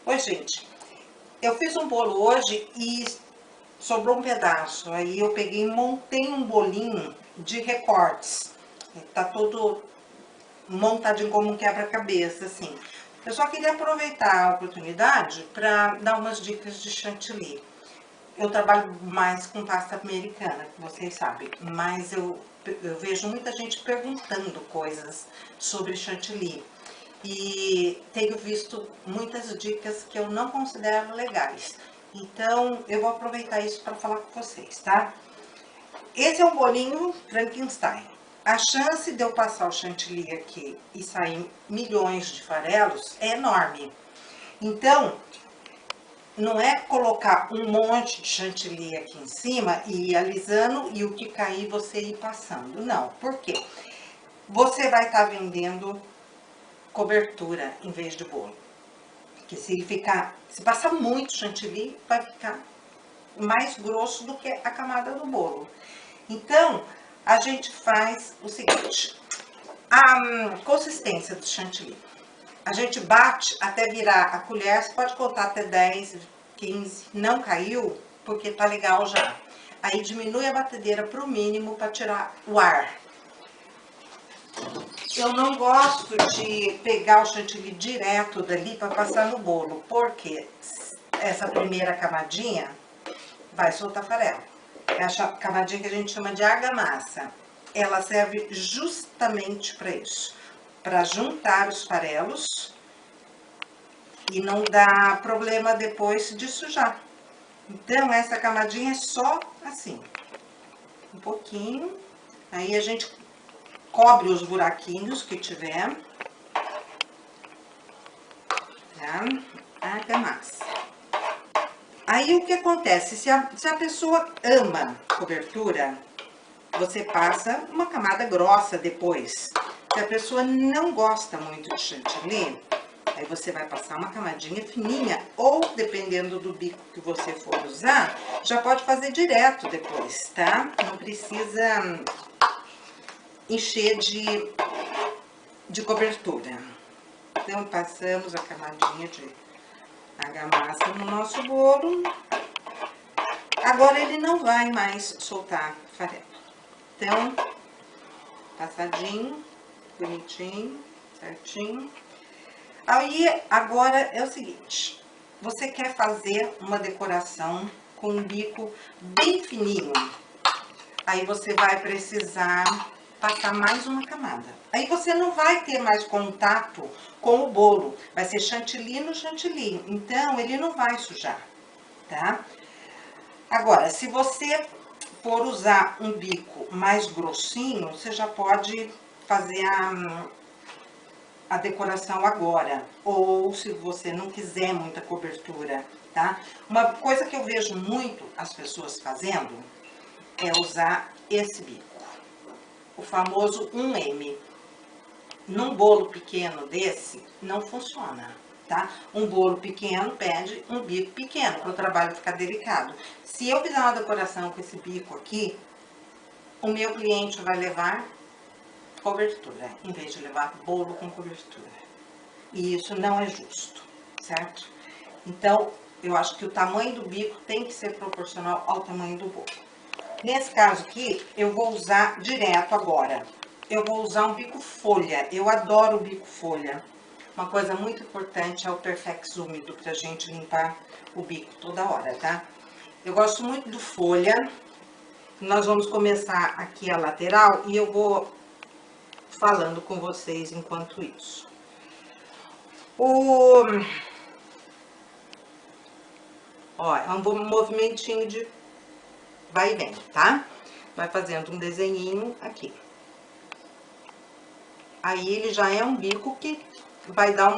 Oi, gente. Eu fiz um bolo hoje e sobrou um pedaço. Aí eu peguei e montei um bolinho de recortes. Tá todo montadinho como um quebra-cabeça, assim. Eu só queria aproveitar a oportunidade para dar umas dicas de chantilly. Eu trabalho mais com pasta americana, que vocês sabem, mas eu vejo muita gente perguntando coisas sobre chantilly. E tenho visto muitas dicas que eu não considero legais. Então, eu vou aproveitar isso para falar com vocês, tá? Esse é um bolinho Frankenstein. A chance de eu passar o chantilly aqui e sair milhões de farelos é enorme. Então, não é colocar um monte de chantilly aqui em cima e ir alisando e o que cair você ir passando. Não, por quê? Você vai estar vendendo cobertura em vez de bolo. Porque se passar muito chantilly, vai ficar mais grosso do que a camada do bolo. Então, a gente faz o seguinte, a consistência do chantilly. A gente bate até virar a colher, você pode contar até 10, 15, não caiu, porque tá legal já. Aí diminui a batedeira para o mínimo para tirar o ar. Eu não gosto de pegar o chantilly direto dali para passar no bolo, porque essa primeira camadinha vai soltar farelo. É a camadinha que a gente chama de argamassa. Ela serve justamente para isso, para juntar os farelos e não dar problema depois de sujar. Então, essa camadinha é só assim, um pouquinho, aí a gente cobre os buraquinhos que tiver, tá? Argamassa. Aí o que acontece? Se a pessoa ama cobertura, você passa uma camada grossa depois. Se a pessoa não gosta muito de chantilly, aí você vai passar uma camadinha fininha, ou dependendo do bico que você for usar, já pode fazer direto depois, tá? Não precisa encher de cobertura. Então, passamos a camadinha de argamassa no nosso bolo. Agora, ele não vai mais soltar farelo. Então, passadinho, bonitinho, certinho. Aí, agora é o seguinte, você quer fazer uma decoração com um bico bem fininho, aí você vai precisar passar mais uma camada. Aí você não vai ter mais contato com o bolo, vai ser chantilly no chantilly, então ele não vai sujar, tá? Agora, se você for usar um bico mais grossinho, você já pode fazer a decoração agora, ou se você não quiser muita cobertura, tá? Uma coisa que eu vejo muito as pessoas fazendo é usar esse bico, o famoso 1M. Num bolo pequeno desse, não funciona, tá? Um bolo pequeno pede um bico pequeno, para o trabalho ficar delicado. Se eu fizer uma decoração com esse bico aqui, o meu cliente vai levar cobertura, em vez de levar bolo com cobertura. E isso não é justo, certo? Então, eu acho que o tamanho do bico tem que ser proporcional ao tamanho do bolo. Nesse caso aqui, eu vou usar direto agora. Eu vou usar um bico folha. Eu adoro o bico folha. Uma coisa muito importante é o Perfex úmido, pra gente limpar o bico toda hora, tá? Eu gosto muito do folha. Nós vamos começar aqui a lateral e eu vou falando com vocês enquanto isso. Ó, é um movimentinho de vai e vem, tá? Vai fazendo um desenhinho aqui. Aí, ele já é um bico que vai dar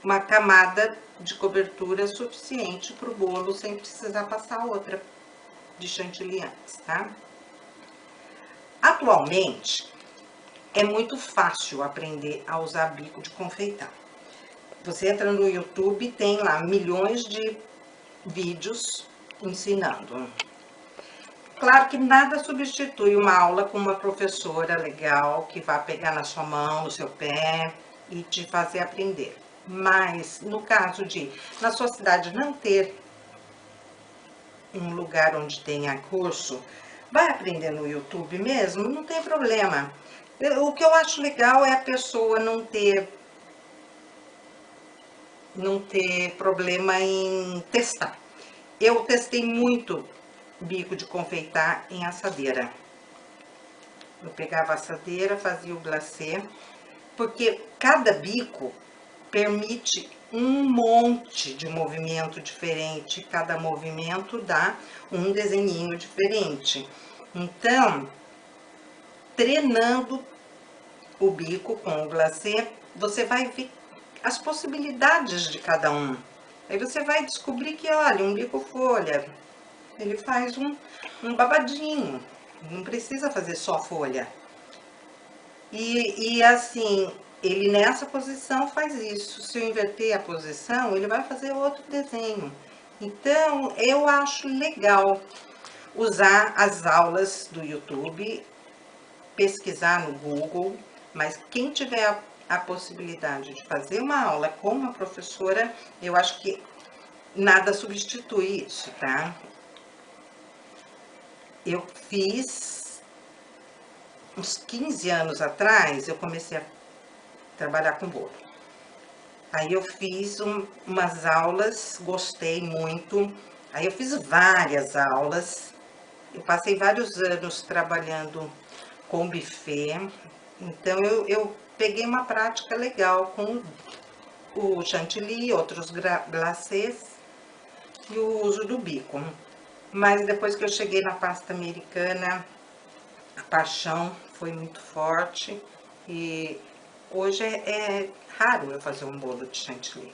uma camada de cobertura suficiente pro bolo, sem precisar passar outra de chantilly antes, tá? Atualmente, é muito fácil aprender a usar bico de confeitar. Você entra no YouTube, tem lá milhões de vídeos ensinando. Claro que nada substitui uma aula com uma professora legal, que vai pegar na sua mão, no seu pé, e te fazer aprender. Mas no caso de, na sua cidade, não ter um lugar onde tenha curso, vai aprender no YouTube mesmo, não tem problema. O que eu acho legal é a pessoa não ter problema em testar. Eu testei muito bico de confeitar em assadeira. Eu pegava a assadeira, fazia o glacê, porque cada bico permite um monte de movimento diferente, cada movimento dá um desenhinho diferente. Então, treinando o bico com o glacê, você vai ver as possibilidades de cada um. Aí você vai descobrir que, olha, um bico folha, ele faz um babadinho, não precisa fazer só folha. E assim, ele nessa posição faz isso. Se eu inverter a posição, ele vai fazer outro desenho. Então, eu acho legal usar as aulas do YouTube, pesquisar no Google, mas quem tiver a possibilidade de fazer uma aula com uma professora, eu acho que nada substitui isso, tá? Eu fiz uns 15 anos atrás, eu comecei a trabalhar com bolo. Aí eu fiz umas aulas, gostei muito. Aí eu fiz várias aulas. Eu passei vários anos trabalhando com buffet. Então eu peguei uma prática legal com o chantilly, outros glacês e o uso do bico. Mas depois que eu cheguei na pasta americana, a paixão foi muito forte e hoje é raro eu fazer um bolo de chantilly.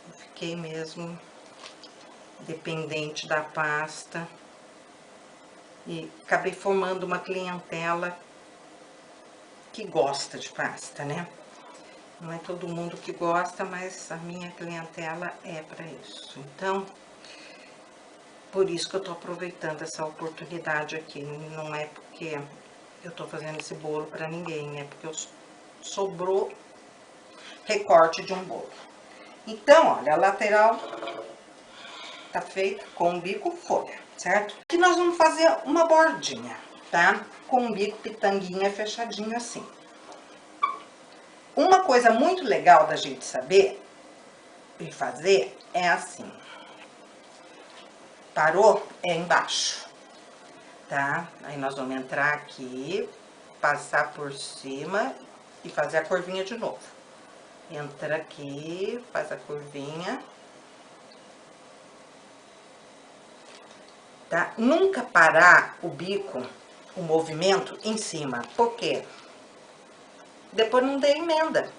Eu fiquei mesmo dependente da pasta e acabei formando uma clientela que gosta de pasta, né? Não é todo mundo que gosta, mas a minha clientela é para isso. Então, por isso que eu tô aproveitando essa oportunidade aqui. Não é porque eu tô fazendo esse bolo para ninguém, é porque sobrou recorte de um bolo. Então, olha, a lateral tá feita com o bico folha, certo? Aqui nós vamos fazer uma bordinha, tá? Com o bico pitanguinha fechadinho assim. Uma coisa muito legal da gente saber e fazer é assim. Parou? É embaixo, tá? Aí nós vamos entrar aqui, passar por cima e fazer a curvinha de novo. Entra aqui, faz a curvinha. Tá? Nunca parar o bico, o movimento em cima. Por quê? Depois não tem emenda.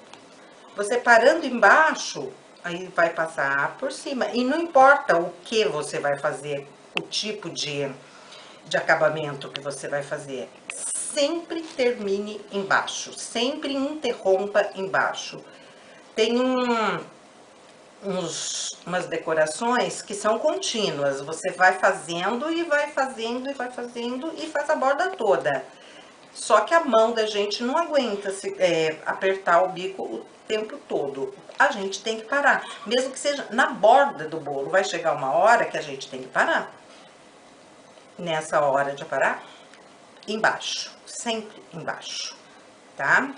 Você parando embaixo, aí vai passar por cima. E não importa o que você vai fazer, o tipo de acabamento que você vai fazer. Sempre termine embaixo, sempre interrompa embaixo. Tem umas decorações que são contínuas. Você vai fazendo e vai fazendo e vai fazendo e faz a borda toda. Só que a mão da gente não aguenta apertar o bico o tempo todo. A gente tem que parar, mesmo que seja na borda do bolo. Vai chegar uma hora que a gente tem que parar. Nessa hora de parar, embaixo, sempre embaixo, tá?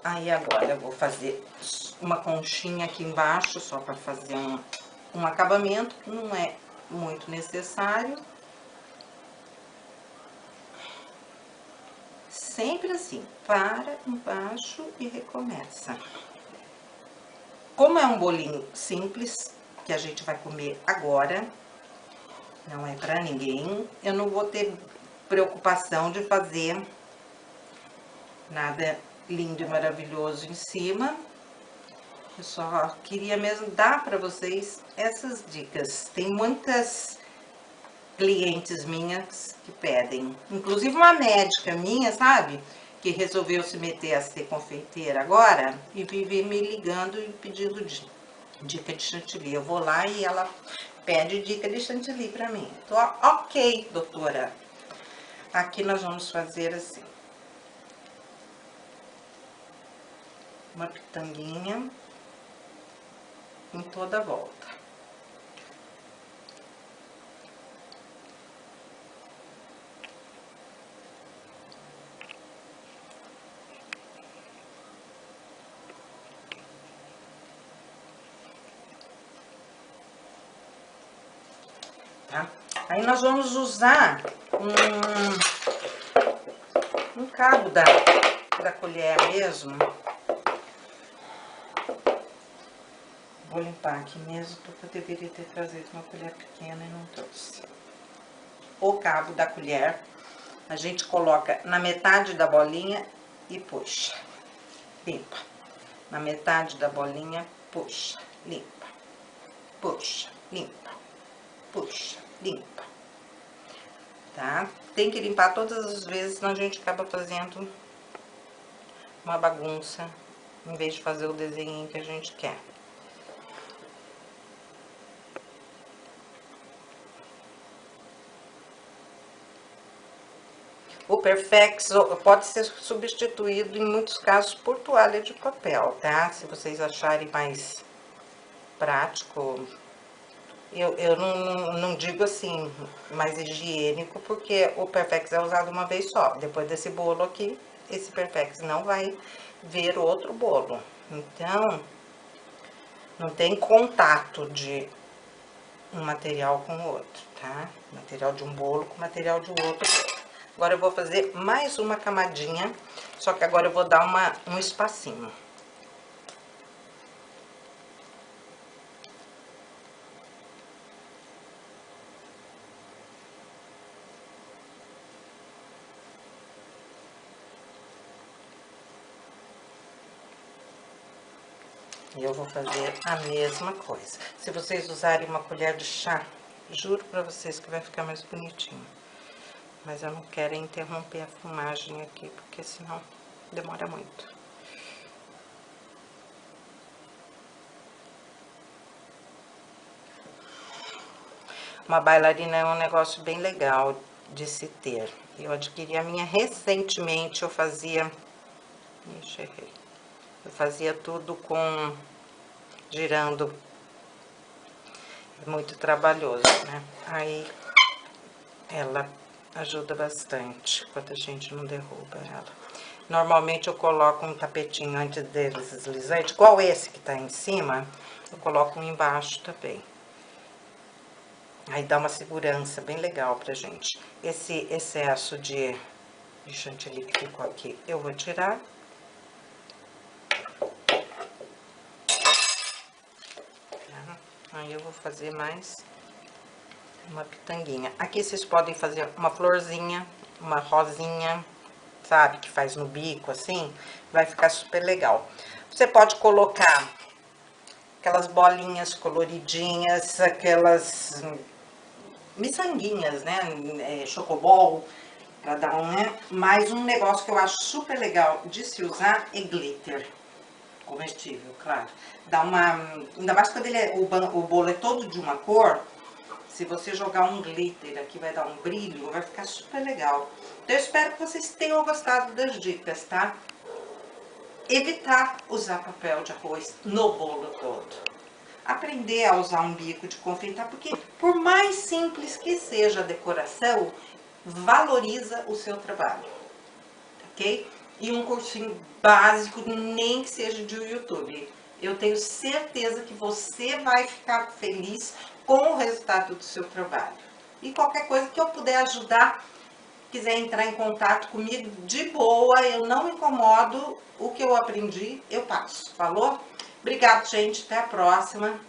Aí agora eu vou fazer uma conchinha aqui embaixo, só para fazer um acabamento, não é muito necessário. Sempre assim, para embaixo e recomeça. Como é um bolinho simples, que a gente vai comer agora, não é para ninguém, eu não vou ter preocupação de fazer nada lindo e maravilhoso em cima. Eu só queria mesmo dar para vocês essas dicas. Tem muitas clientes minhas que pedem, inclusive uma médica minha, sabe? Que resolveu se meter a ser confeiteira agora e vive me ligando e pedindo dica de chantilly. Eu vou lá e ela pede dica de chantilly para mim. Tô, ok, doutora. Aqui nós vamos fazer assim. uma pitanguinha em toda a volta. Tá? Aí nós vamos usar um cabo da colher mesmo. Vou limpar aqui mesmo, porque eu deveria ter trazido uma colher pequena e não trouxe. O cabo da colher, a gente coloca na metade da bolinha e puxa. Limpa. Na metade da bolinha, puxa, limpa. Puxa, limpa. Puxa, limpa. Tá? Tem que limpar todas as vezes, senão a gente acaba fazendo uma bagunça, em vez de fazer o desenho que a gente quer. O Perfex pode ser substituído em muitos casos por toalha de papel, tá? Se vocês acharem mais prático. Eu não digo assim, mais higiênico, porque o Perfex é usado uma vez só. Depois desse bolo aqui, esse Perfex não vai ver outro bolo. Então, não tem contato de um material com o outro, tá? Material de um bolo com material de outro. Agora eu vou fazer mais uma camadinha, só que agora eu vou dar um espacinho. E eu vou fazer a mesma coisa. Se vocês usarem uma colher de chá, juro pra vocês que vai ficar mais bonitinho. Mas eu não quero interromper a filmagem aqui, porque senão demora muito. Uma bailarina é um negócio bem legal de se ter. Eu adquiri a minha recentemente, eu fazia... Ixi, errei. Eu fazia tudo girando. É muito trabalhoso, né? Aí ela ajuda bastante quando a gente não derruba ela. Normalmente eu coloco um tapetinho antes deles deslizar, igual esse que tá em cima, eu coloco um embaixo também. Aí dá uma segurança bem legal pra gente. Esse excesso de chantilly que ficou aqui, eu vou tirar. Aí eu vou fazer mais uma pitanguinha. Aqui vocês podem fazer uma florzinha, uma rosinha, sabe? Que faz no bico, assim. Vai ficar super legal. Você pode colocar aquelas bolinhas coloridinhas, aquelas miçanguinhas, né? Chocobol, pra dar né? Mas um negócio que eu acho super legal de se usar é glitter. Comestível, claro. Dá uma... Ainda mais quando o bolo é todo de uma cor, se você jogar um glitter aqui, vai dar um brilho, vai ficar super legal. Então, eu espero que vocês tenham gostado das dicas, tá? Evitar usar papel de arroz no bolo todo. Aprender a usar um bico de confeitar, porque por mais simples que seja a decoração, valoriza o seu trabalho, ok? E um cursinho básico, nem que seja de YouTube. Eu tenho certeza que você vai ficar feliz com o resultado do seu trabalho. E qualquer coisa que eu puder ajudar, quiser entrar em contato comigo, de boa, eu não me incomodo. O que eu aprendi, eu passo. Falou? Obrigada, gente. Até a próxima.